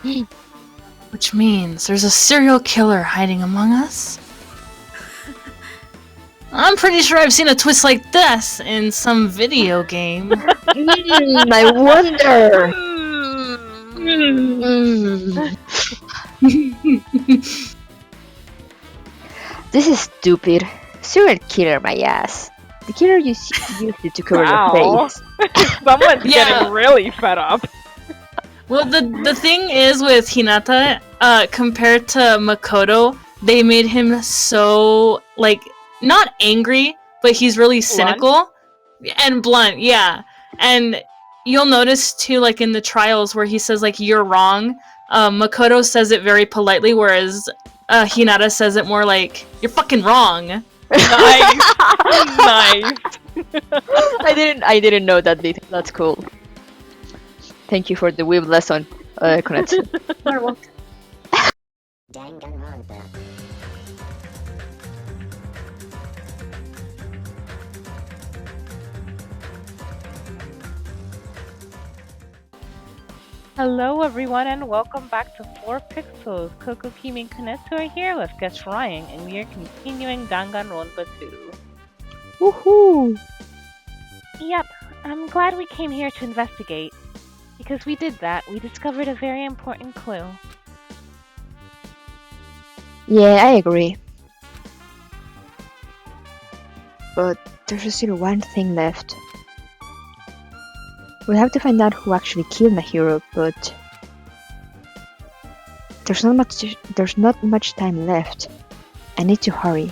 Which means there's a serial killer hiding among us? I'm pretty sure I've seen a twist like this in some video game. I wonder. This is stupid. Serial killer, my ass. The killer used it to cover your face. Someone's getting really fed up. Well, the thing is with Hinata, compared to Makoto, they made him so, like, not angry, but he's really cynical and blunt, yeah. And you'll notice too, like in the trials where he says like "you're wrong," Makoto says it very politely, whereas Hinata says it more like "you're fucking wrong." Nice. Nice. I didn't know that detail. That's cool. Thank you for the weeb lesson, Konetsu. You're welcome. Danganronpa. Hello everyone and welcome back to 4 Pixels. Coco, Kimi, and Konetsu are here. Let's get trying, and we are continuing Danganronpa 2. Woohoo! Yep, I'm glad we came here to investigate. Because we did that, we discovered a very important clue. Yeah, I agree. But there's still one thing left. We'll have to find out who actually killed Nahiro, but there's not much time left. I need to hurry.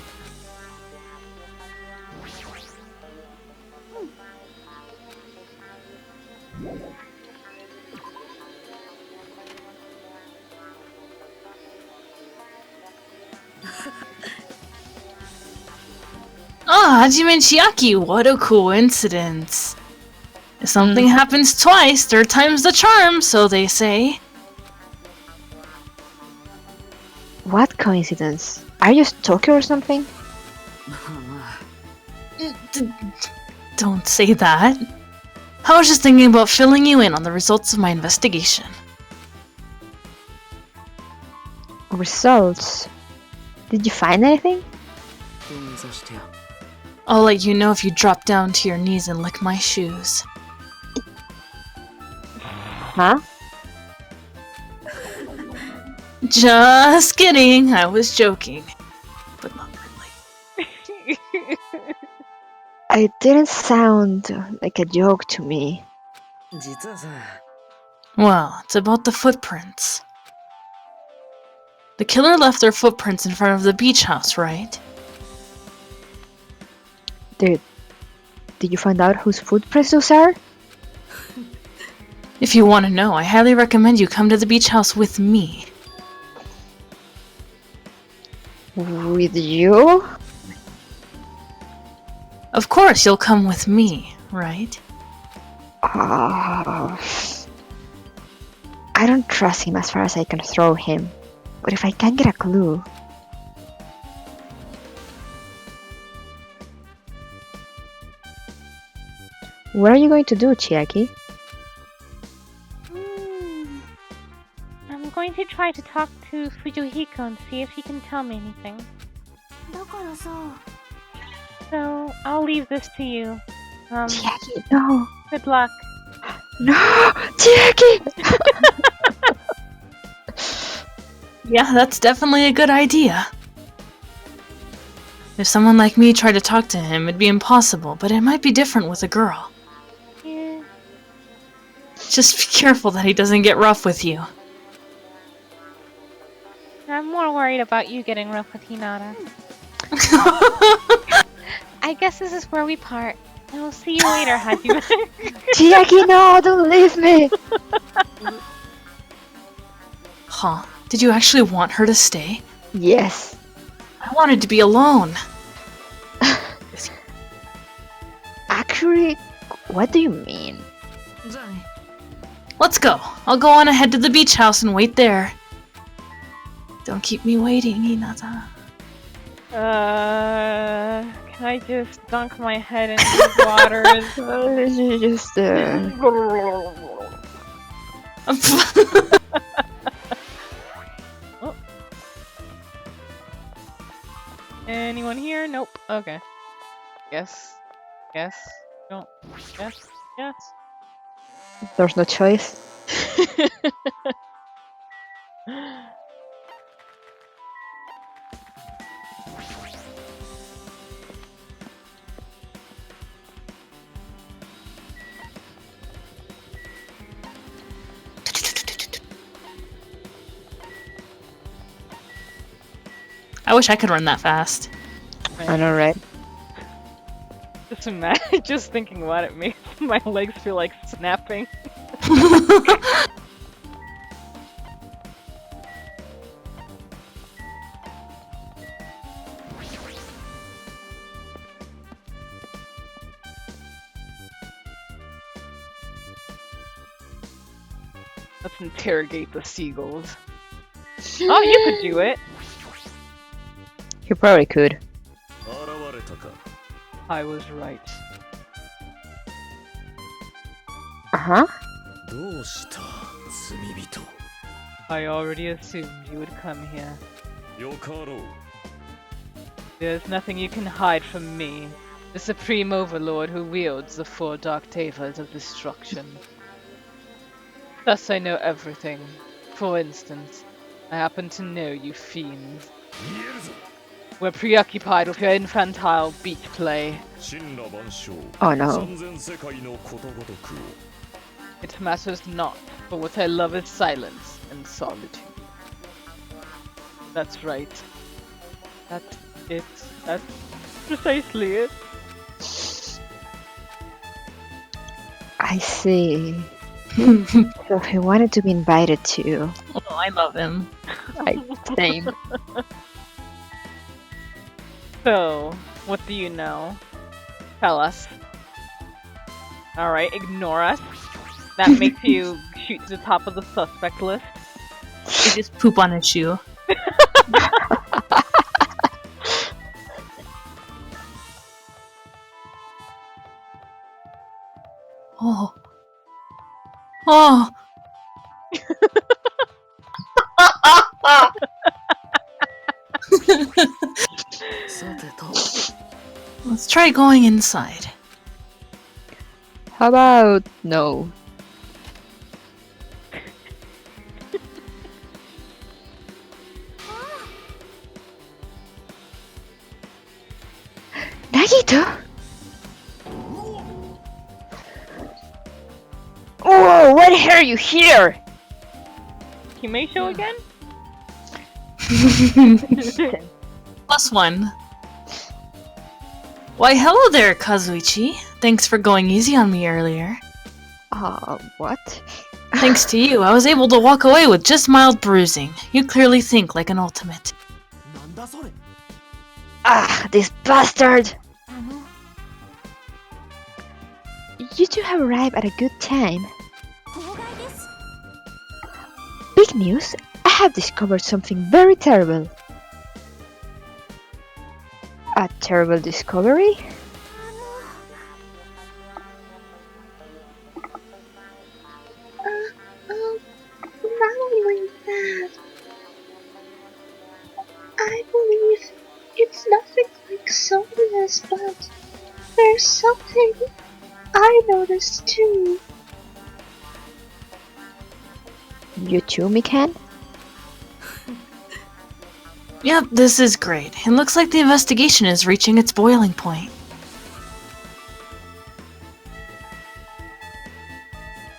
Ah, Hajime Chiaki, what a coincidence. If something happens twice, third time's the charm, so they say. What coincidence? Are you Tokyo or something? Don't say that. I was just thinking about filling you in on the results of my investigation. Results? Did you find anything? I'll let you know if you drop down to your knees and lick my shoes. Huh? Just kidding, I was joking. But not really. It didn't sound like a joke to me. Well, it's about the footprints. The killer left their footprints in front of the beach house, right? Did you find out whose footprints those are? If you want to know, I highly recommend you come to the beach house with me. With you? Of course, you'll come with me, right? Oh. I don't trust him as far as I can throw him. But if I can get a clue... What are you going to do, Chiaki? I'm going to try to talk to Fujihiko and see if he can tell me anything. So, I'll leave this to you. Chiaki, no! Good luck. No! Chiaki! Yeah, that's definitely a good idea. If someone like me tried to talk to him, it'd be impossible, but it might be different with a girl. Yeah. Just be careful that he doesn't get rough with you. I'm more worried about you getting rough with Hinata. I guess this is where we part. I will see you later, Hajime. Chiaki, no! Don't leave me! Huh? Did you actually want her to stay? Yes. I wanted to be alone. Actually, what do you mean? Let's go. I'll go on ahead to the beach house and wait there. Don't keep me waiting, Hinata. Can I just dunk my head in these waters? here? Nope. Okay. Yes. Yes. No. Yes. Yes. There's no choice. I wish I could run that fast. I know, right? Just imagine, just thinking about it makes my legs feel like snapping. Let's interrogate the seagulls. Oh, you could do it. You probably could. 現れたか。 I was right. Uh-huh. どうした罪人。 I already assumed you would come here. よかろう。 There's nothing you can hide from me, the supreme overlord who wields the four dark tavas of destruction. Thus I know everything. For instance, I happen to know you fiends. 見えるぞ。 We're preoccupied with your infantile beach play. 神羅万象。 Oh no. 三千世界のことごとくを。 It matters not, but what I love is silence and solitude. That's right. That's it. That's precisely it. I see. So he wanted to be invited to. Oh, I love him. Same. So, what do you know? Tell us. Alright, ignore us. That makes you shoot to the top of the suspect list. He just poop on his shoe. Oh. Oh. Let's try going inside. How about no? Nagito? Whoa, what the hell are you here? Kimeisho again? +1. Why, hello there, Kazuichi. Thanks for going easy on me earlier. What? Thanks to you, I was able to walk away with just mild bruising. You clearly think like an ultimate. なんだそれ。 Ah, this bastard! You two have arrived at a good time. Big news! I have discovered something very terrible. A terrible discovery? Following that, I believe it's nothing like soberness, but there's something I noticed too. You too, Mikan? Yep, this is great. It looks like the investigation is reaching its boiling point.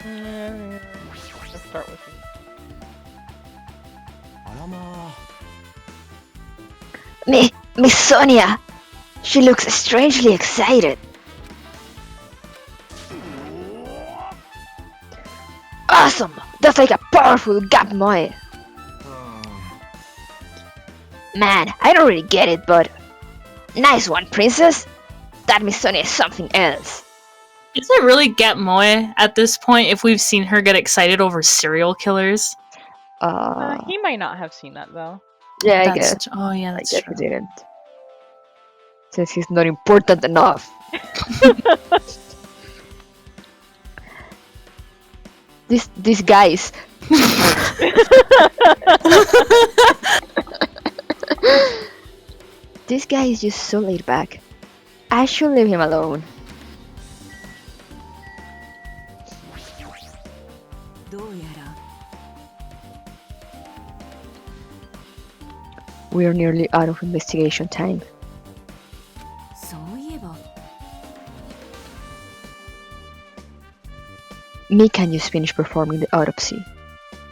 Let's start with it. あらまあ。 Miss Sonia! She looks strangely excited. Awesome! That's like a powerful Gap Moe. Man, I don't really get it, but... Nice one, princess! That Miss Sonia is something else. Is it really Get Moe at this point if we've seen her get excited over serial killers? He might not have seen that though. Yeah, I That's guess. Oh yeah, I that's guess true. he didn't. Since he's not important enough. These guys. This guy is just so laid back. I should leave him alone. We're nearly out of investigation time. Me can just finish performing the autopsy.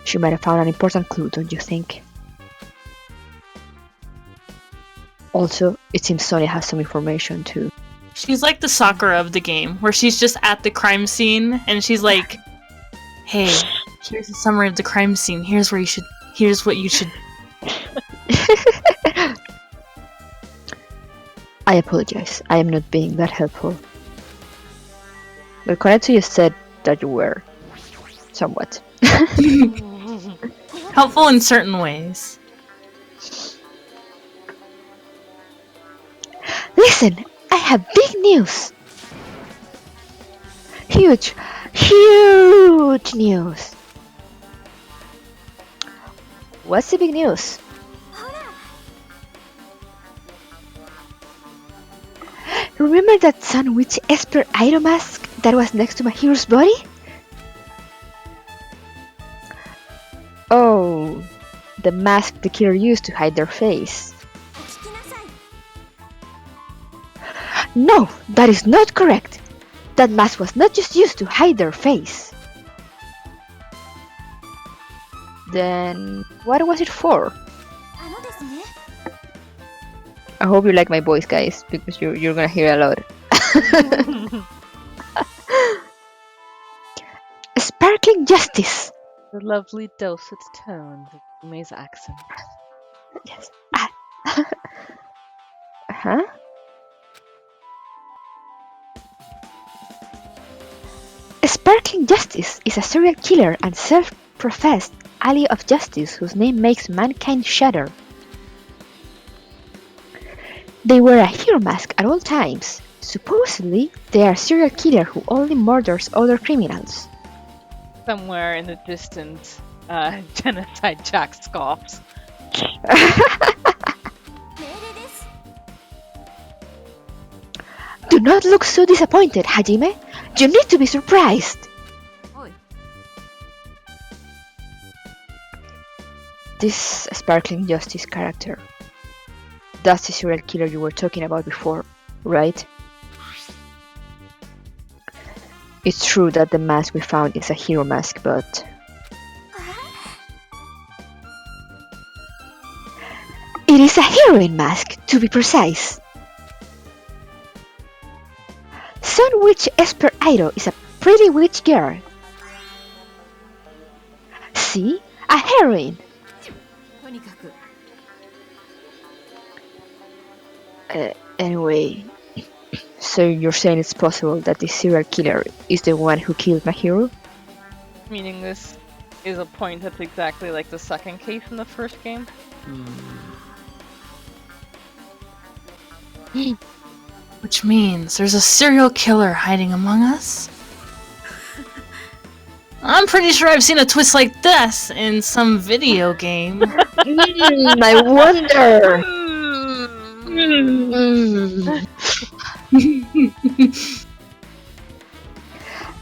She might have found an important clue, don't you think? Also, it seems Sonia has some information too. She's like the Sakura of the game, where she's just at the crime scene and she's like, "Hey, here's a summary of the crime scene. Here's what you should." I apologize. I am not being that helpful. But Konetsu said that you were. Somewhat. Helpful in certain ways. Listen, I have big news. Huge news. What's the big news? Remember that sandwich Esper Ido mask that was next to my hero's body? Oh, the mask the killer used to hide their face. No, that is not correct. That mask was not just used to hide their face. Then, what was it for? I hope you like my voice, guys, because you're gonna hear a lot. Sparkling justice. The lovely dulcet tones of Yume's accent. Yes. Huh? Sparkling Justice is a serial killer and self-professed ally of justice whose name makes mankind shudder. They wear a hero mask at all times. Supposedly, they are a serial killer who only murders other criminals. Somewhere in the distance, Genocide Jack scoffs. Do not look so disappointed, Hajime. You need to be surprised. This Sparkling Justice character. That's the serial killer you were talking about before, right? It's true that the mask we found is a hero mask, but... It is a heroine mask, to be precise. Sun Witch Esper Ido is a pretty witch girl. See? A heroine! Anyway, so you're saying it's possible that the serial killer is the one who killed my hero? Meaning this is a point that's exactly like the second case in the first game. Which means there's a serial killer hiding among us? I'm pretty sure I've seen a twist like this in some video game. I wonder!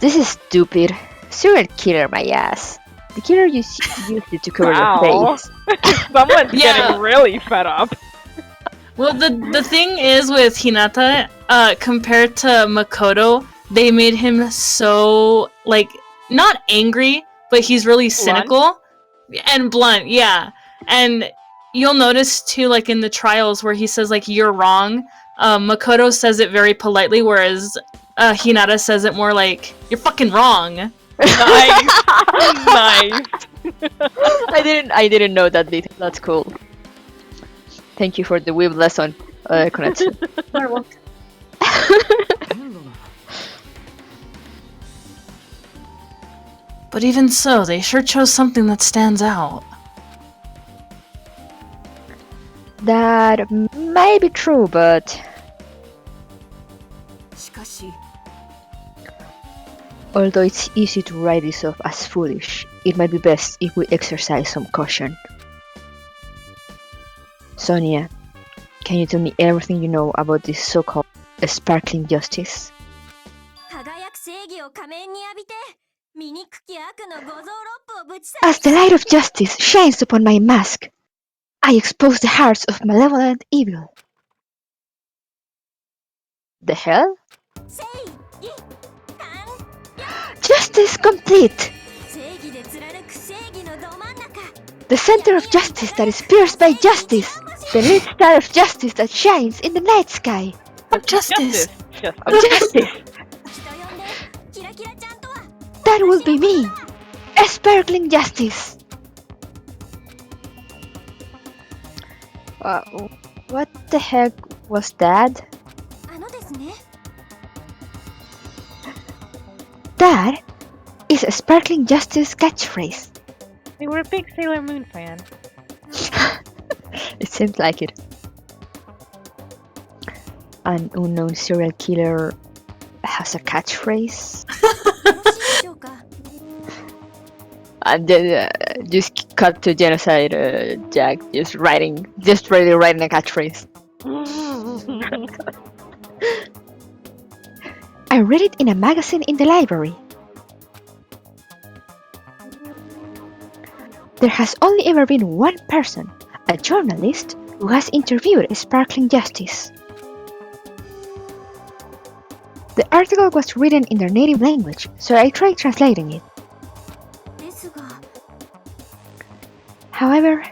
This is stupid. Serial killer, my ass. The killer used it to cover your face. Someone's getting really fed up. Well, the thing is with Hinata, compared to Makoto, they made him so, like, not angry, but he's really cynical and blunt, yeah. And you'll notice too, like in the trials where he says like "you're wrong," Makoto says it very politely, whereas Hinata says it more like "you're fucking wrong." Nice, nice. I didn't know that detail. That's cool. Thank you for the weeb lesson, Konetsu. You're welcome. But even so, they sure chose something that stands out. That may be true, but... Although it's easy to write this off as foolish, it might be best if we exercise some caution. Sonia, Can you tell me everything you know about this so-called sparkling justice? 輝く正義を仮面に浴びて醜き悪の五臓六腑をぶち As the light of justice shines upon my mask, I expose the hearts of malevolent evil. The hell? 正義完 Justice complete! 正義で貫く正義のど真ん中 The center of justice that is pierced by justice! The lit star of justice that shines in the night sky! Of justice. Justice. Of justice! 人呼んでキラキラちゃんとは That will be me! A sparkling justice! What the heck was that? あのですね That is a sparkling justice catchphrase. They were a big Sailor Moon fan. It seems like it. An unknown serial killer has a catchphrase. よろしいでしょうか And then just cut to genocide. Jack just really writing a catchphrase. I read it in a magazine in the library. There has only ever been one person, a journalist, who has interviewed a sparkling justice. The article was written in their native language, so I tried translating it. ですが However,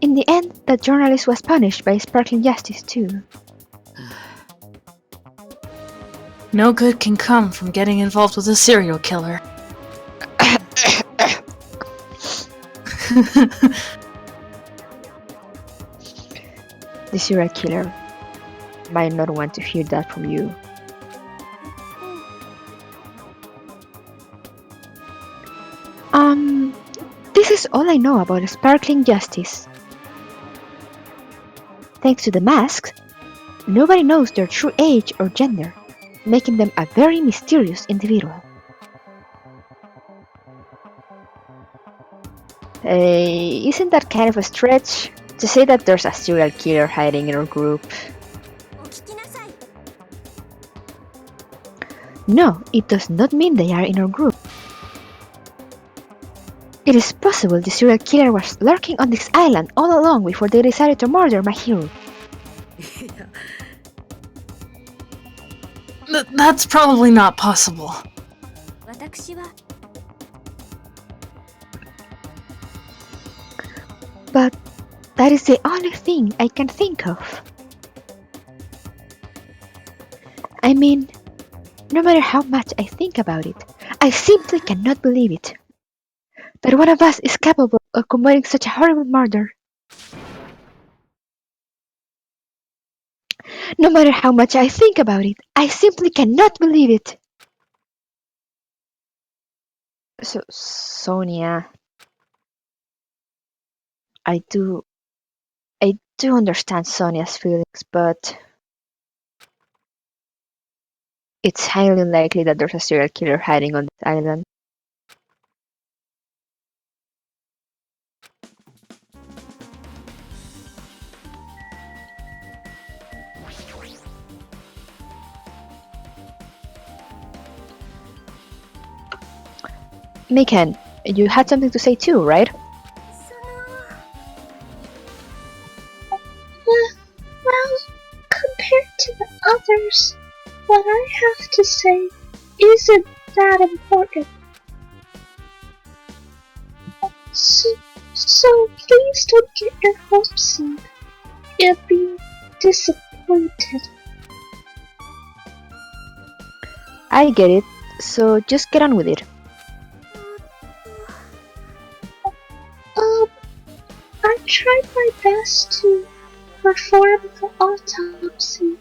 in the end, the journalist was punished by sparkling justice too. No good can come from getting involved with a serial killer. The serial killer might not want to hear that from you. This is all I know about sparkling justice. Thanks to the masks, nobody knows their true age or gender, making them a very mysterious individual. Isn't that kind of a stretch to say that there's a serial killer hiding in our group? お聞きなさい No, it does not mean they are in our group. It is possible the serial killer was lurking on this island all along before they decided to murder my hero. That's probably not possible. 私は But that is the only thing I can think of. I mean, no matter how much I think about it, I simply cannot believe it. That one of us is capable of committing such a horrible murder. No matter how much I think about it, I simply cannot believe it. So, Sonia, I do understand Sonia's feelings, but it's highly likely that there's a serial killer hiding on this island. Mikan, you had something to say too, right? その Well, compared to the others, what I have to say isn't that important. So please don't get your hopes up and be disappointed. I get it, so just get on with it. I tried my best to perform the autopsy,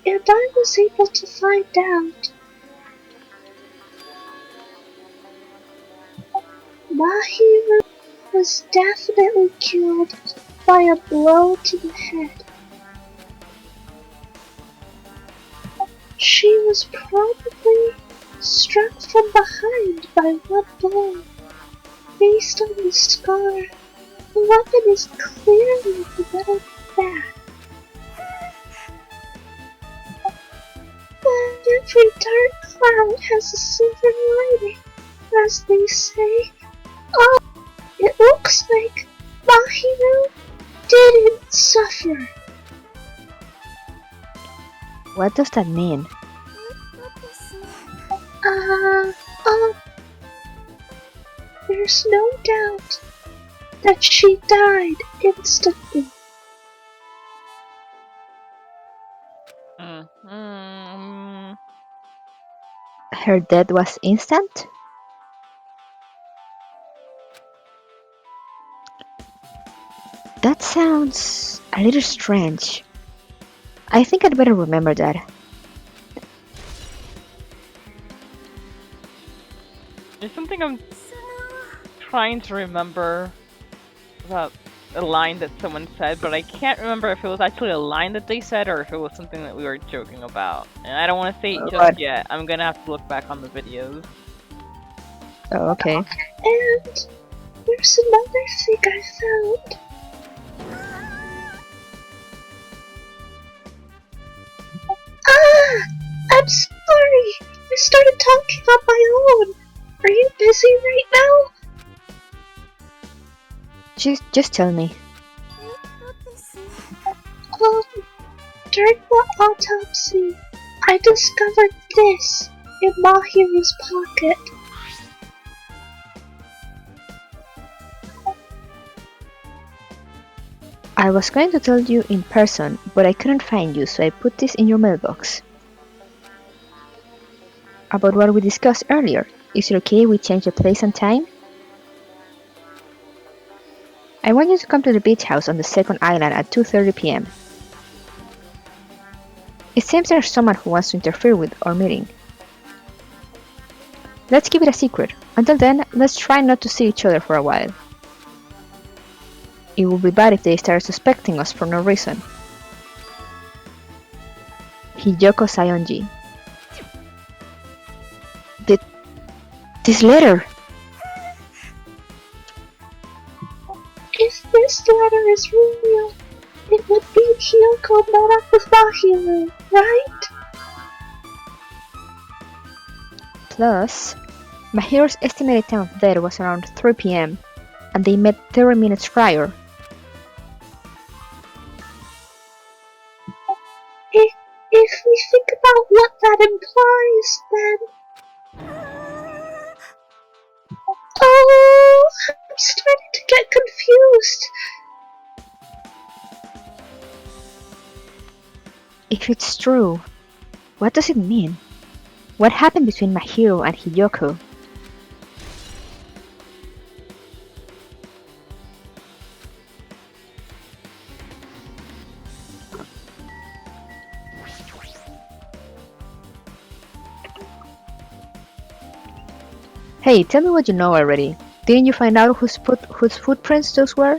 and I was able to find out. Mahira was definitely killed by a blow to the head. She was probably struck from behind by one blow. Based on the scar, the weapon is clearly the metal bat. every dark cloud has a silver lining, as they say. Oh, it looks like Mahiro didn't suffer. What does that mean? There's no doubt that she died instantly. Her death was instant? That sounds a little strange. I think I'd better remember that. There's something I'm trying to remember about a line that someone said, but I can't remember if it was actually a line that they said or if it was something that we were joking about. And I don't want to say it just What? yet. I'm gonna have to look back on the videos. Oh, okay. And there's another thing I found. I'm sorry. I started talking on my own. Are you busy right now? Just tell me. During the autopsy, I discovered this in Mahiru's pocket. I was going to tell you in person, but I couldn't find you, so I put this in your mailbox. About what we discussed earlier, is it okay we change the place and time? I want you to come to the beach house on the second island at 2:30 p.m. It seems there's someone who wants to interfere with our meeting. Let's keep it a secret. Until then, let's try not to see each other for a while. It would be bad if they started suspecting us for no reason. Hiyoko Sayonji. This letter! If this letter is real, it would be Hiyoko met up with Mahiro, right? Plus, Mahiro's estimated time of death was around 3 p.m. and they met 30 minutes prior. If we think about what that implies, then... Oh, I'm starting to get confused. If it's true, what does it mean? What happened between Mahiro and Hiyoko? Hey, tell me what you know already. Didn't you find out whose footprints those were?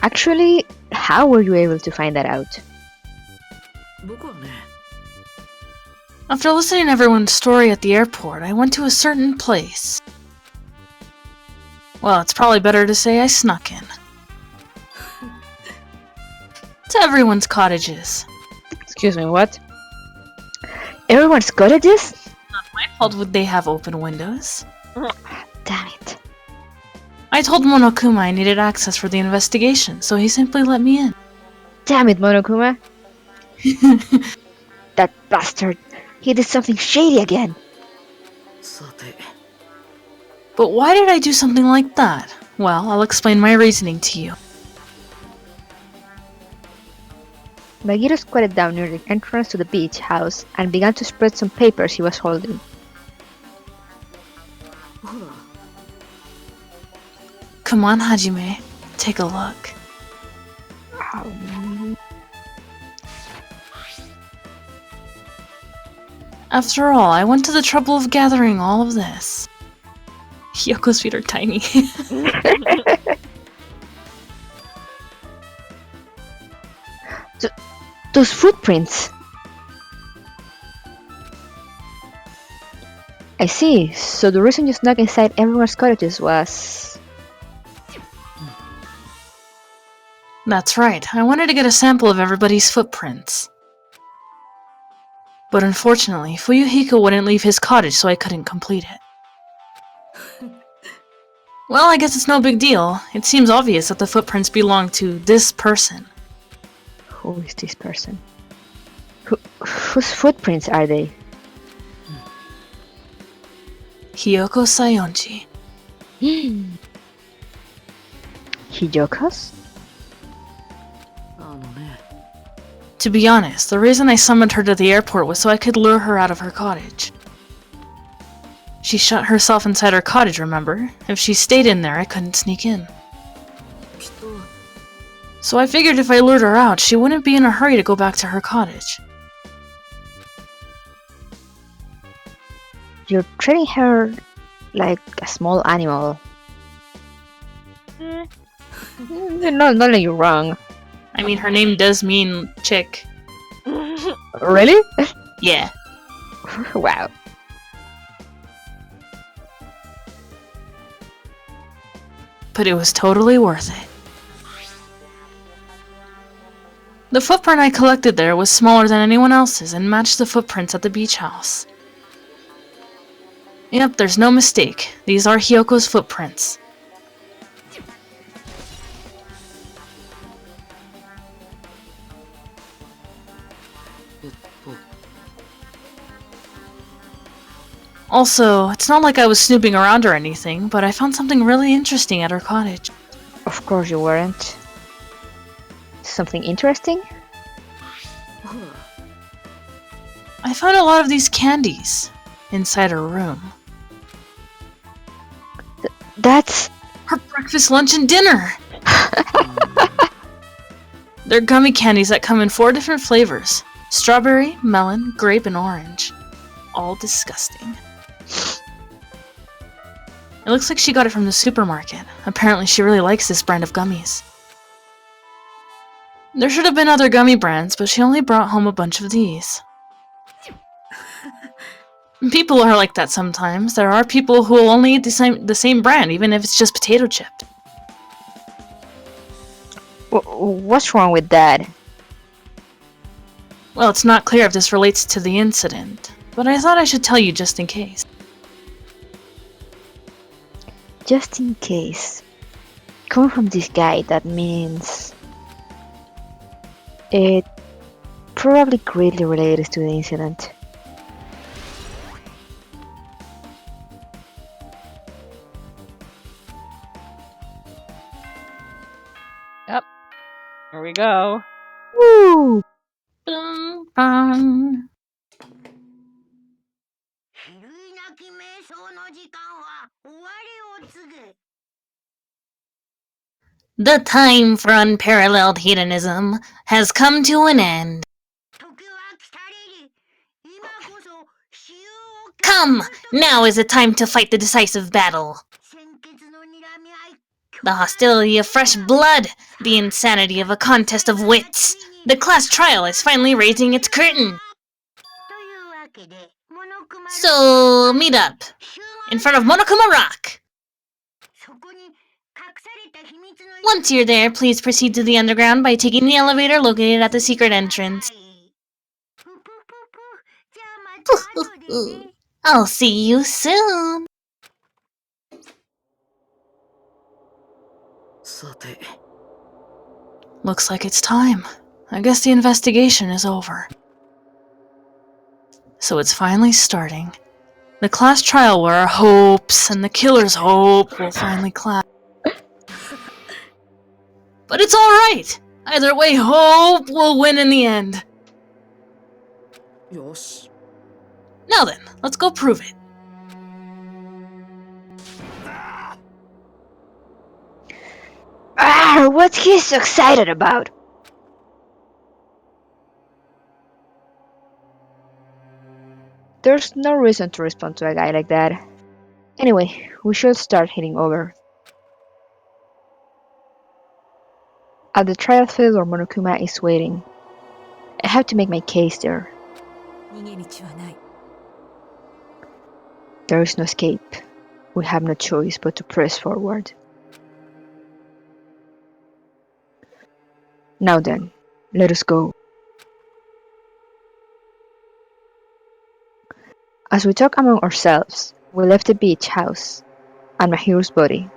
Actually, how were you able to find that out? After listening to everyone's story at the airport, I went to a certain place. Well, it's probably better to say I snuck in. To everyone's cottages. Excuse me, what? Everyone's cottages? Not my fault would they have open windows. Damn it. I told Monokuma I needed access for the investigation, so he simply let me in. Damn it, Monokuma. That bastard. He did something shady again. But why did I do something like that? Well, I'll explain my reasoning to you. Magiro squatted down near the entrance to the beach house and began to spread some papers he was holding. Come on, Hajime. Take a look. After all, I went to the trouble of gathering all of this. Hyoko's feet are tiny. Those footprints! I see, so the reason you snuck inside everyone's cottages was... That's right. I wanted to get a sample of everybody's footprints. But unfortunately, Fuyuhiko wouldn't leave his cottage, so I couldn't complete it. Well, I guess it's no big deal. It seems obvious that the footprints belong to this person. Who is this person? Whose footprints are they? Hiyoko Sayonji. Hiyoko's? To be honest, the reason I summoned her to the airport was so I could lure her out of her cottage. She shut herself inside her cottage, remember? If she stayed in there, I couldn't sneak in. So I figured if I lured her out, she wouldn't be in a hurry to go back to her cottage. You're treating her like a small animal. Not that you're wrong. I mean, her name does mean chick. Really? Yeah. Wow. But it was totally worth it. The footprint I collected there was smaller than anyone else's and matched the footprints at the beach house. Yep, there's no mistake. These are Hyoko's footprints. Also, it's not like I was snooping around or anything, but I found something really interesting at her cottage. Of course you weren't. Something interesting? I found a lot of these candies inside her room. That's... Her breakfast, lunch, and dinner! They're gummy candies that come in 4 different flavors. Strawberry, melon, grape, and orange. All disgusting. It looks like she got it from the supermarket. Apparently she really likes this brand of gummies. There should have been other gummy brands, but she only brought home a bunch of these. People are like that sometimes. There are people who will only eat the same brand, even if it's just potato chipped. What's wrong with that? Well, it's not clear if this relates to the incident, but I thought I should tell you just in case. Just in case. Coming from this guy, that means... it probably greatly related to the incident. Yep. Here we go. Woo! Bum, bum. The time for unparalleled hedonism has come to an end. Come! Now is the time to fight the decisive battle. The hostility of fresh blood, the insanity of a contest of wits. The class trial is finally raising its curtain. So, meet up in front of Monokuma Rock. Once you're there, please proceed to the underground by taking the elevator located at the secret entrance. I'll see you soon. Looks like it's time. I guess the investigation is over. So it's finally starting. The class trial where our hopes and the killer's hope will finally clash. But it's alright! Either way, hope will win in the end. Now then, let's go prove it. Ah, what's he so excited about? There's no reason to respond to a guy like that. Anyway, we should start heading over. At the trial field where Monokuma is waiting. I have to make my case there. There is no escape. We have no choice but to press forward. Now then, let us go. As we talk among ourselves, we left the beach house and Mahiru's body.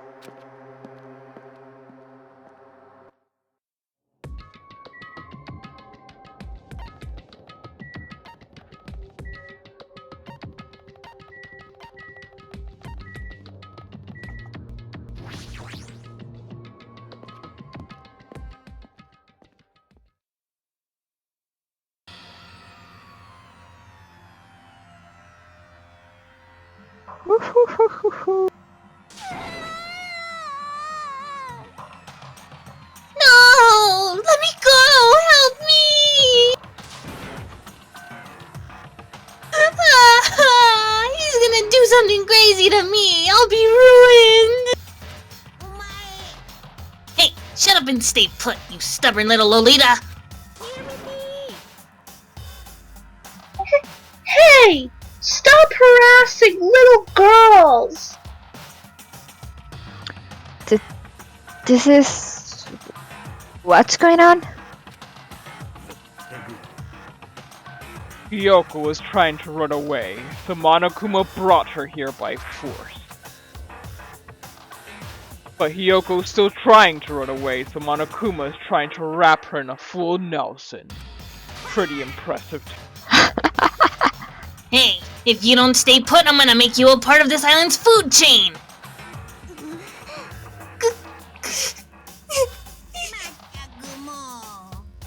No! Let me go! Help me! He's gonna do something crazy to me! I'll be ruined! Hey, shut up and stay put, you stubborn little Lolita! Hey! Stop harassing little girls! This is... What's going on? Hiyoko was trying to run away, so Monokuma brought her here by force. But Hiyoko's still trying to run away, so Monokuma is trying to wrap her in a full Nelson. Pretty impressive. Hey, if you don't stay put, I'm gonna make you a part of this island's food chain!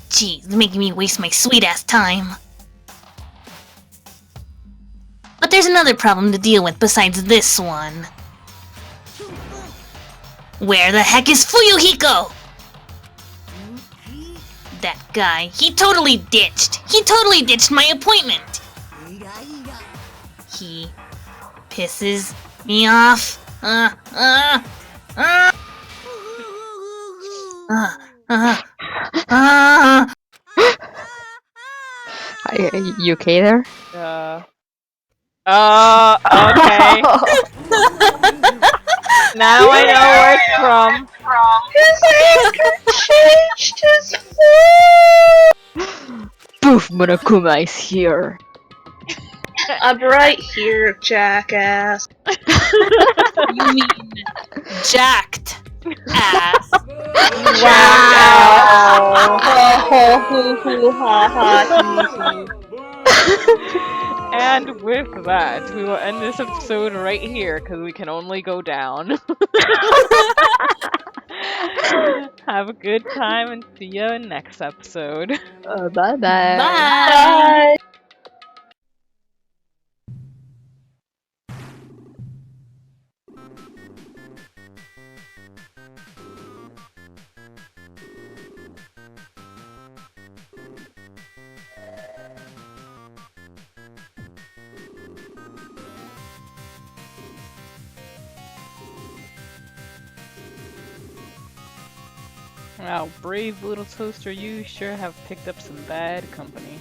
Jeez, making me waste my sweet-ass time. But there's another problem to deal with besides this one. Where the heck is Fuyuhiko? That guy, he totally ditched my appointment! He pisses me off. Are you okay there? Okay. Now I know where it's from. His anger changed his form! Poof, Monokuma is here. I'm right here, jackass. You mean jacked ass. Wow. Ho ho hoo ha ha And with that, we will end this episode right here because we can only go down. Have a good time and see you next episode. Bye-bye. Bye! Bye! Wow, brave little toaster, you sure have picked up some bad company.